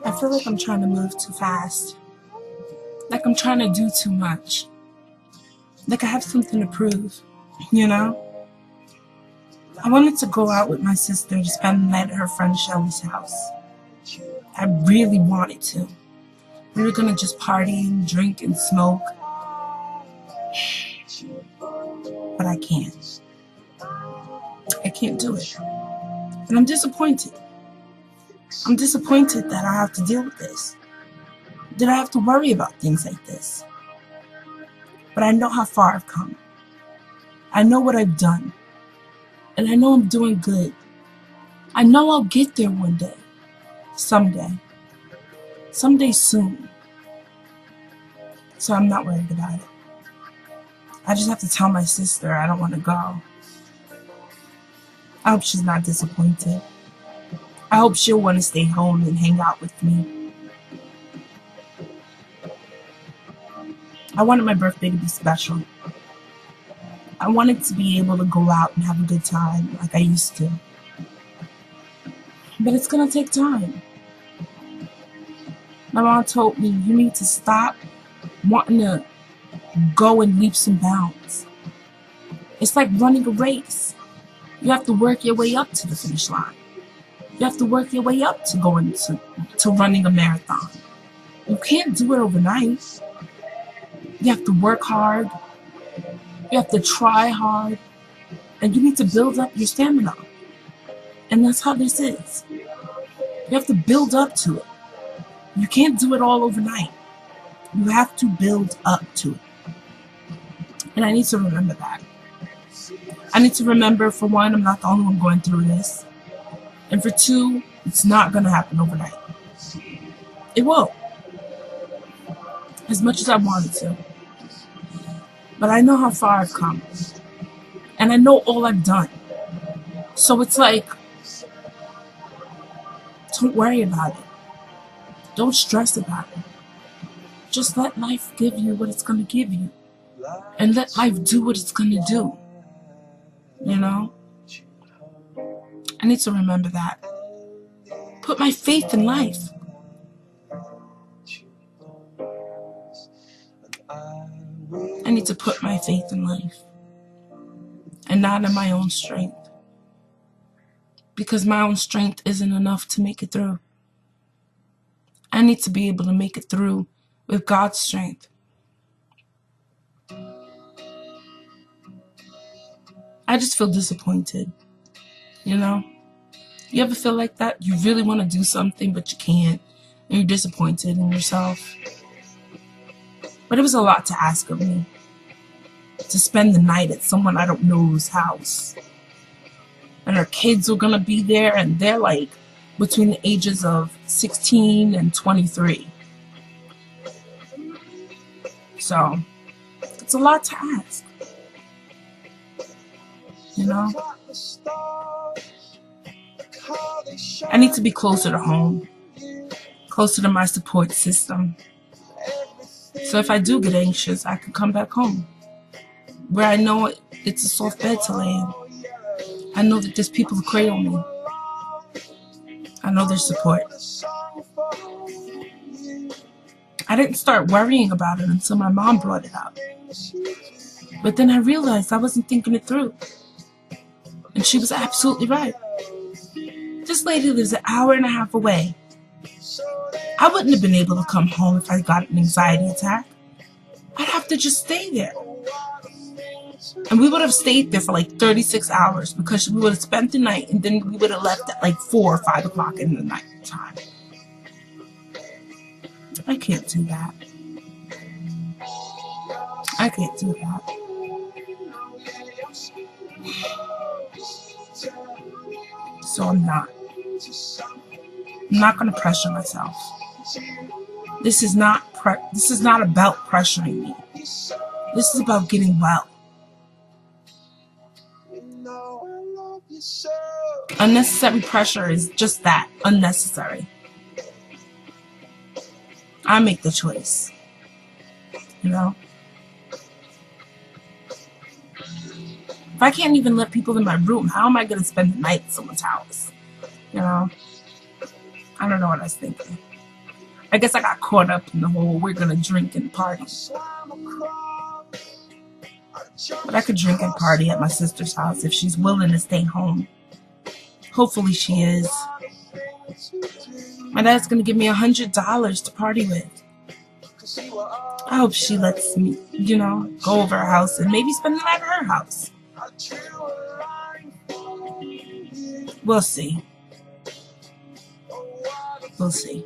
I feel like I'm trying to move too fast. Like I'm trying to do too much. Like I have something to prove, you know? I wanted to go out with my sister to spend the night at her friend Shelly's house. I really wanted to. We were gonna just party and drink and smoke. But I can't. I can't do it. And I'm disappointed. I'm disappointed that I have to deal with this. That I have to worry about things like this. But I know how far I've come. I know what I've done. And I know I'm doing good. I know I'll get there one day. Someday. Someday soon. So I'm not worried about it. I just have to tell my sister I don't want to go. I hope she's not disappointed. I hope she'll want to stay home and hang out with me. I wanted my birthday to be special. I wanted to be able to go out and have a good time like I used to. But it's gonna take time. My mom told me, you need to stop wanting to go in leaps and bounds. It's like running a race. You have to work your way up to the finish line. You have to work your way up to going to running a marathon. You can't do it overnight. You have to work hard. You have to try hard. And you need to build up your stamina. And that's how this is. You have to build up to it. You can't do it all overnight. You have to build up to it. And I need to remember that. I need to remember, for one, I'm not the only one going through this. And for two, it's not going to happen overnight. It won't. As much as I wanted to. But I know how far I've come. And I know all I've done. So it's like, don't worry about it. Don't stress about it. Just let life give you what it's going to give you. And let life do what it's going to do. You know? I need to remember that. Put my faith in life. I need to put my faith in life. And not in my own strength. Because my own strength isn't enough to make it through. I need to be able to make it through with God's strength. I just feel disappointed. You know? You ever feel like that? You really want to do something, but you can't. And you're disappointed in yourself. But it was a lot to ask of me. To spend the night at someone I don't know's house. And her kids were going to be there, and they're like between the ages of 16 and 23. So, it's a lot to ask. You know? I need to be closer to home. Closer to my support system. So if I do get anxious, I can come back home. Where I know it's a soft bed to lay in. I know that there's people who cradle me. I know there's support. I didn't start worrying about it until my mom brought it up. But then I realized I wasn't thinking it through. And she was absolutely right. This lady lives an hour and a half away. I wouldn't have been able to come home if I got an anxiety attack. I'd have to just stay there. And we would have stayed there for like 36 hours because we would have spent the night and then we would have left at like 4 or 5 o'clock in the night time. I can't do that. I can't do that. So I'm not. I'm not going to pressure myself. This is not about pressuring me. This is about getting well. Unnecessary pressure is just that, unnecessary. I make the choice. You know? If I can't even let people in my room, how am I going to spend the night at someone's house? You know? I don't know what I was thinking. I guess I got caught up in the whole we're gonna drink and party. But I could drink and party at my sister's house if she's willing to stay home. Hopefully she is. My dad's gonna give me $100 to party with. I hope she lets me, go over her house and maybe spend the night at her house. We'll see. We'll see.